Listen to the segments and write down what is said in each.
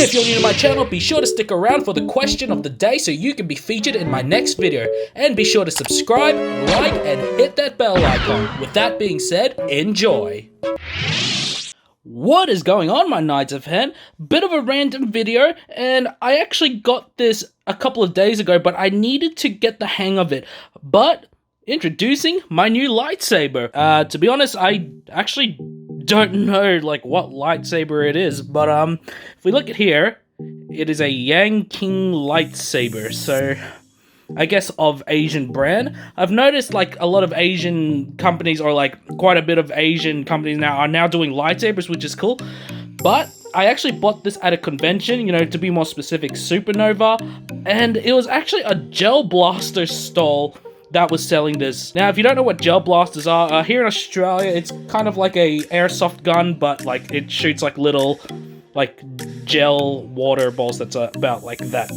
If you're new to my channel, be sure to stick around for the question of the day so you can be featured in my next video. And be sure to subscribe, like, and hit that bell icon. With that being said, enjoy. What is going on, my Knights of Hen? Bit of a random video, and I actually got this a couple of days ago, but I needed to get the hang of it. But introducing my new lightsaber. To be honest, I actually don't know like what lightsaber it is, but if we look at here, it is a Qing lightsaber. So I guess of Asian brand. I've noticed like a lot of Asian companies, or like quite a bit of Asian companies now, are now doing lightsabers, which is cool. But I actually bought this at a convention, you know, to be more specific, Supernova, and it was actually a gel blaster stall that was selling this. Now, if you don't know what gel blasters are, here in Australia, it's kind of like a airsoft gun, but like it shoots like little like gel water balls that's about like that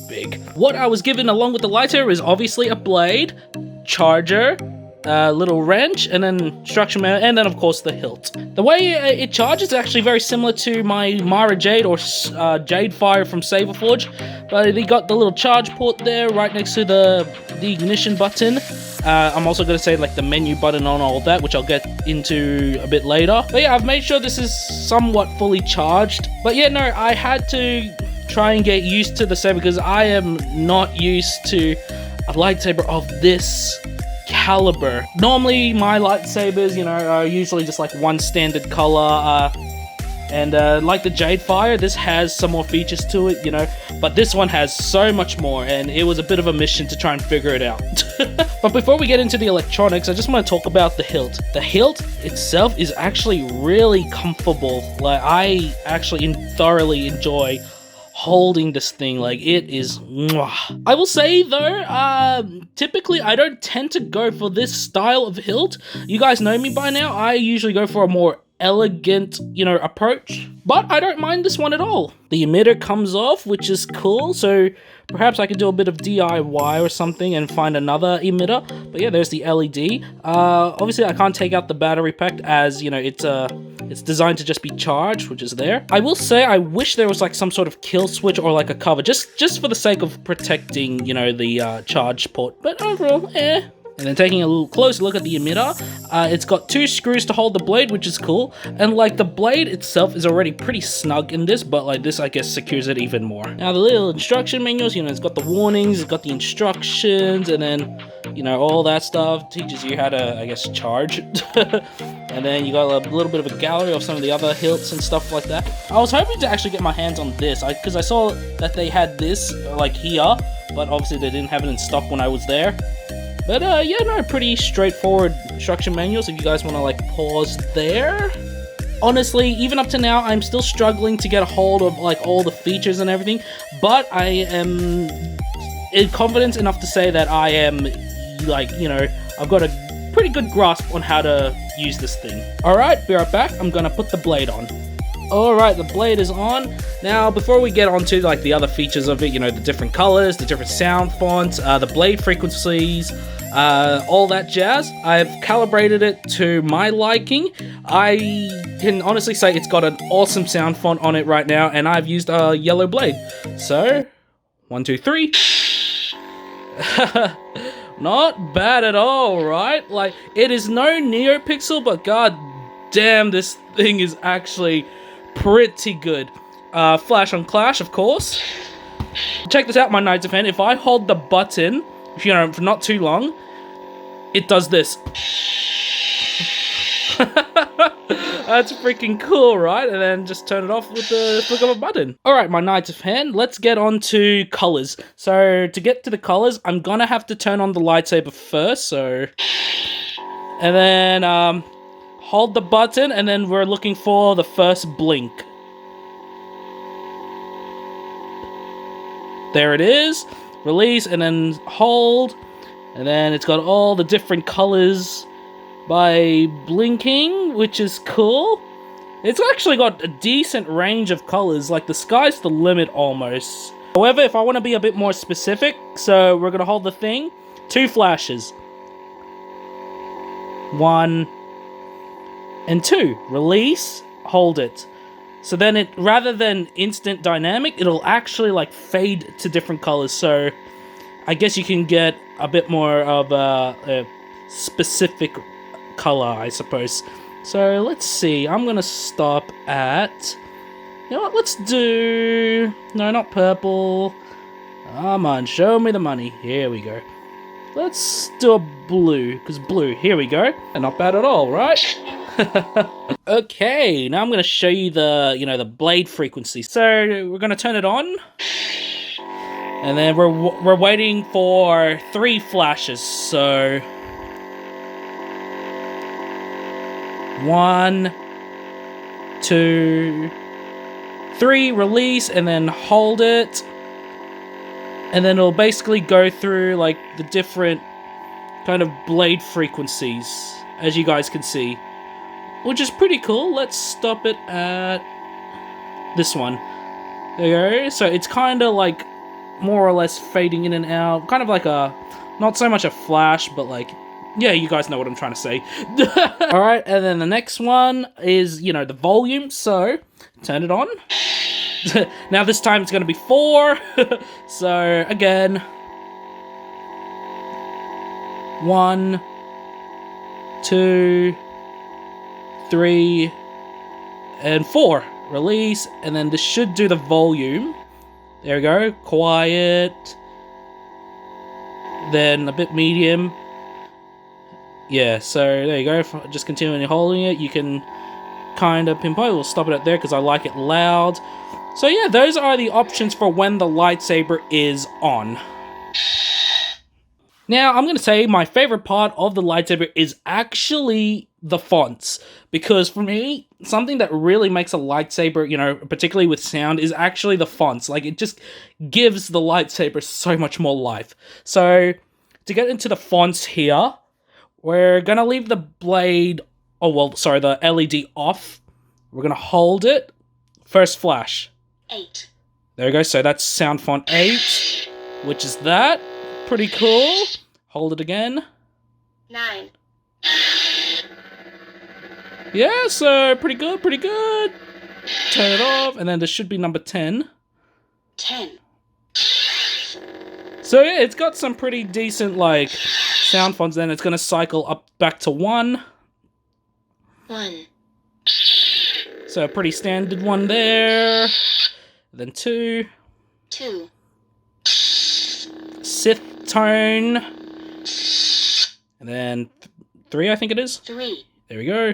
big. What I was given along with the lightsaber is obviously a blade, charger, a little wrench, and then instruction manual, and then of course the hilt. The way it charges is actually very similar to my Mara Jade or Jade Fire from Saberforge, but they got the little charge port there right next to the ignition button. I'm also going to say like the menu button on all that, which I'll get into a bit later. But yeah, I've made sure this is somewhat fully charged. But yeah, no, I had to try and get used to the saber because I am not used to a lightsaber of this caliber. Normally my lightsabers, you know, are usually just like one standard color, and like the Jade Fire, this has some more features to it, you know, but this one has so much more, and it was a bit of a mission to try and figure it out. But before we get into the electronics, I just want to talk about the hilt. The hilt itself is actually really comfortable. Like, I actually thoroughly enjoy holding this thing. Like, it is mwah. I will say though, typically I don't tend to go for this style of hilt. You guys know me by now. I usually go for a more elegant, you know, approach, but I don't mind this one at all. The emitter comes off, which is cool, so perhaps I could do a bit of DIY or something and find another emitter. But yeah, there's the LED. Obviously I can't take out the battery pack, as you know, it's designed to just be charged, which is there. I will say I wish there was like some sort of kill switch or like a cover, just for the sake of protecting, you know, the charge port, but overall, eh. And then taking a little closer look at the emitter, it's got two screws to hold the blade, which is cool. And like the blade itself is already pretty snug in this, but like this, I guess, secures it even more. Now the little instruction manuals, you know, it's got the warnings, it's got the instructions, and then, you know, all that stuff teaches you how to, I guess, charge. And then you got a little bit of a gallery of some of the other hilts and stuff like that. I was hoping to actually get my hands on this, because I saw that they had this like here, but obviously they didn't have it in stock when I was there. But yeah, no, pretty straightforward instruction manuals if you guys want to like pause there. Honestly, even up to now, I'm still struggling to get a hold of like all the features and everything, but I am in confidence enough to say that I am like, you know, I've got a pretty good grasp on how to use this thing. Alright, be right back. I'm gonna put the blade on. Alright, the blade is on. Now, before we get on to like the other features of it, you know, the different colors, the different sound fonts, the blade frequencies, all that jazz, I've calibrated it to my liking. I can honestly say it's got an awesome sound font on it right now, and I've used a yellow blade. So, 1, 2, 3. Not bad at all, right? Like, it is no NeoPixel, but god damn, this thing is actually pretty good. Flash on Clash, of course. Check this out, my Knights of Hen. If I hold the button, you know, for not too long, it does this. That's freaking cool, right? And then just turn it off with the flick of a button. Alright, my Knights of Hen, let's get on to colors. So, to get to the colors, I'm gonna have to turn on the lightsaber first, so... And then, hold the button, and then we're looking for the first blink. There it is. Release, and then hold. And then it's got all the different colors by blinking, which is cool. It's actually got a decent range of colors, like the sky's the limit almost. However, if I want to be a bit more specific, so we're going to hold the thing. 2 flashes. 1 and 2. Release, hold it. So then it, rather than instant dynamic, it'll actually like fade to different colors. So I guess you can get a bit more of a specific color, I suppose. So let's see, I'm gonna stop at, you know what, let's do, no, not purple. Come on, show me the money. Here we go. Let's do a blue, because blue, here we go. And not bad at all, right? Okay, now I'm going to show you the, the blade frequency. So we're going to turn it on. And then we're waiting for 3 flashes. So 1, 2, 3, release, and then hold it. And then it'll basically go through like the different kind of blade frequencies, as you guys can see, which is pretty cool. Let's stop it at this one. There you go. So it's kind of like more or less fading in and out, kind of like a, not so much a flash, but like, yeah, you guys know what I'm trying to say. All right, and then the next one is, the volume. So turn it on. Now this time it's going to be 4. So again, 1, 2, 3, and 4. Release, and then this should do the volume. There we go. Quiet. Then a bit medium. Yeah, so there you go. Just continuing holding it. You can kind of pinpoint. We'll stop it at there because I like it loud. So yeah, those are the options for when the lightsaber is on. Now, I'm going to say my favorite part of the lightsaber is actually the fonts. Because for me, something that really makes a lightsaber, particularly with sound, is actually the fonts. Like, it just gives the lightsaber so much more life. So, to get into the fonts here, we're going to leave the blade, the LED off. We're going to hold it. First flash. 8. There we go. So that's sound font 8, which is that. Pretty cool. Hold it again. 9. Yeah, so pretty good, pretty good. Turn it off, and then there should be number 10. 10. So yeah, it's got some pretty decent, like, sound fonts. Then it's going to cycle up back to 1. 1. So a pretty standard one there. Then 2. 2. Sith tone. And then 3, I think it is. 3. There we go.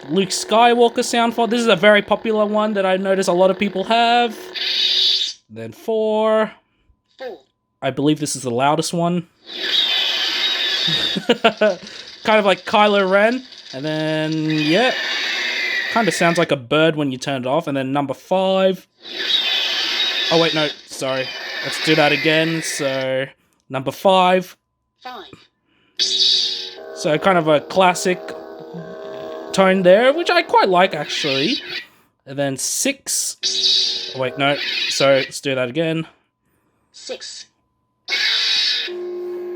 Luke Skywalker sound font. This is a very popular one that I notice a lot of people have. Then 4. 4. I believe this is the loudest one. Kind of like Kylo Ren. And then, yeah. Kind of sounds like a bird when you turn it off. And then number 5. Oh, wait, no. Sorry. Let's do that again. So, number 5. 5. So, kind of a classic tone there, which I quite like, actually. And then 6. Oh, wait, no. Sorry, let's do that again. 6.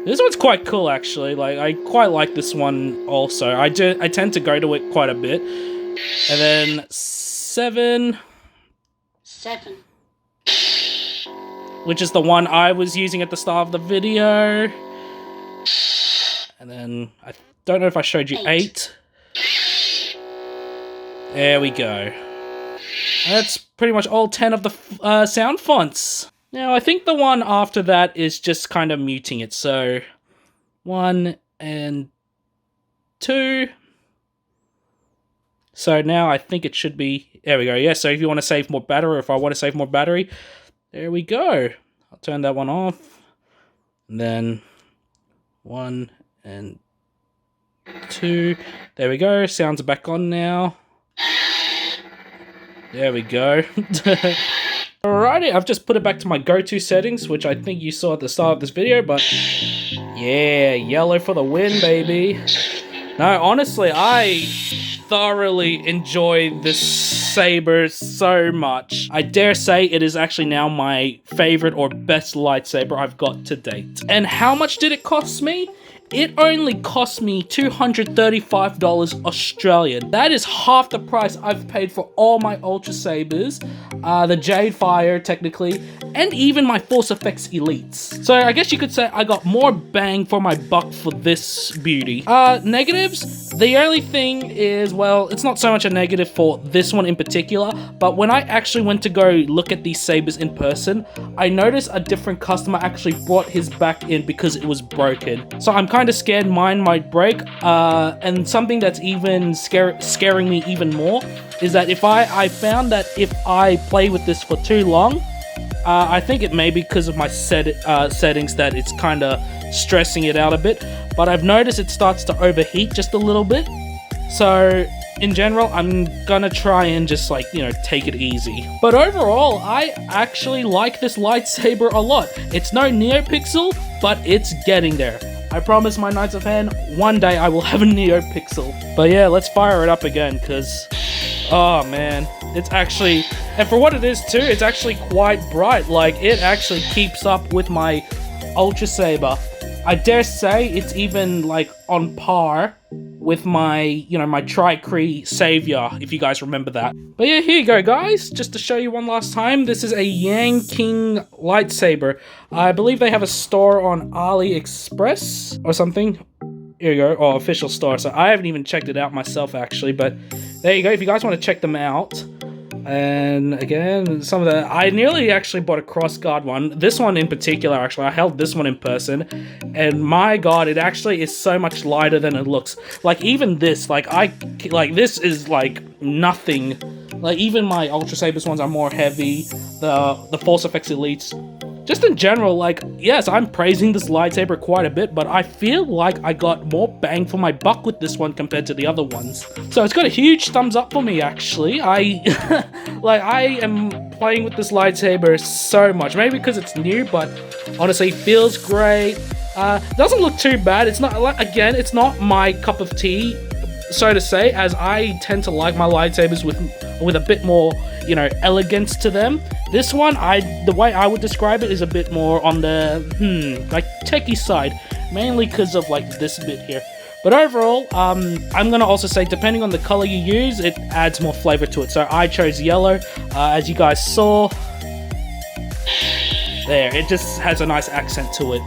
This one's quite cool, actually. Like, I quite like this one also. I tend to go to it quite a bit. And then 7. 7. Which is the one I was using at the start of the video. And then, I don't know if I showed you 8. There we go. And that's pretty much all 10 of the sound fonts. Now, I think the one after that is just kind of muting it. So, 1 and 2. So now I think it should be... There we go. Yeah, so if you want to save more battery, or if I want to save more battery, there we go. I'll turn that one off. And then 1 and 2. There we go. Sounds are back on now. There we go. Alrighty, I've just put it back to my go-to settings, which I think you saw at the start of this video, but yeah, yellow for the win, baby. No, honestly, I thoroughly enjoy this saber so much. I dare say it is actually now my favorite or best lightsaber I've got to date. And how much did it cost me? it only cost me $235 Australian. That is half the price I've paid for all my Ultrasabers, the Jade Fire technically, and even my Force Effects Elites. So I guess you could say I got more bang for my buck for this beauty. Negatives? The only thing is, well, it's not so much a negative for this one in particular, but when I actually went to go look at these sabers in person, I noticed a different customer actually brought his back in because it was broken. So I'm kind of scared mine might break, and something that's even scaring me even more is that if I found that if I play with this for too long, I think it may be because of my settings that it's kind of stressing it out a bit, but I've noticed it starts to overheat just a little bit. So in general, I'm gonna try and just like, you know, take it easy. But overall, I actually like this lightsaber a lot. It's no NeoPixel, but it's getting there. I promise my Knights of Hen, one day I will have a NeoPixel. But yeah, let's fire it up again, because, oh man, it's actually, and for what it is too, it's actually quite bright. Like, it actually keeps up with my Ultrasaber. I dare say it's even like on par with my, you know, my Tri-Kree Savior, if you guys remember that. But yeah, here you go, guys. Just to show you one last time, this is a Qing lightsaber. I believe they have a store on AliExpress or something. Here you go, oh, official store. So I haven't even checked it out myself, actually, but there you go. If you guys want to check them out. And again, some of the, I nearly actually bought a crossguard one. This one in particular, actually, I held this one in person, and my god, it actually is so much lighter than it looks. Like, even this, like, this is like nothing. Like, even my Ultrasabers ones are more heavy. The Force Effects Elites, just in general, like, yes, I'm praising this lightsaber quite a bit, but I feel like I got more bang for my buck with this one compared to the other ones. So it's got a huge thumbs up for me, actually. I am playing with this lightsaber so much. Maybe because it's new, but honestly, feels great. Doesn't look too bad. It's not, again, it's not my cup of tea, so to say, as I tend to like my lightsabers with a bit more, you know, elegance to them. This one, the way I would describe it is a bit more on the, like, techie side, mainly because of, like, this bit here. But overall, I'm gonna also say, depending on the color you use, it adds more flavor to it. So I chose yellow, as you guys saw. There, it just has a nice accent to it.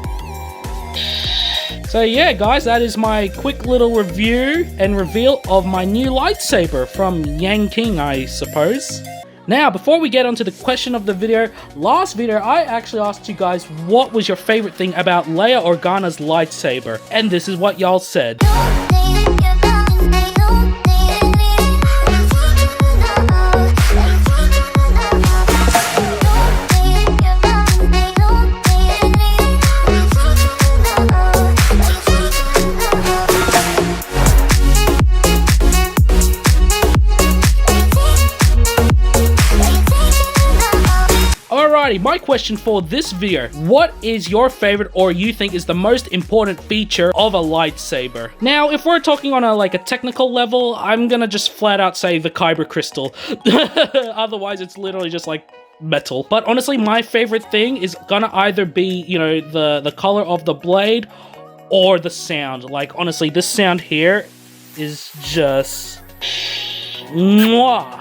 So yeah, guys, that is my quick little review and reveal of my new lightsaber from Qing, I suppose. Now, before we get onto the question of the video, last video I actually asked you guys what was your favorite thing about LEIA Organa's lightsaber, and this is what y'all said. My question for this video, what is your favorite or you think is the most important feature of a lightsaber? Now, if we're talking on a technical level, I'm gonna just flat out say the kyber crystal. Otherwise, it's literally just like metal. But honestly, my favorite thing is gonna either be, you know, the color of the blade or the sound. Like, honestly, this sound here is just mwah.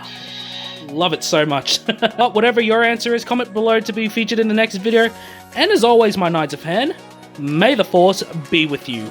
Love it so much. But whatever your answer is, comment below to be featured in the next video. And as always, my Knights of Hen, may the Force be with you.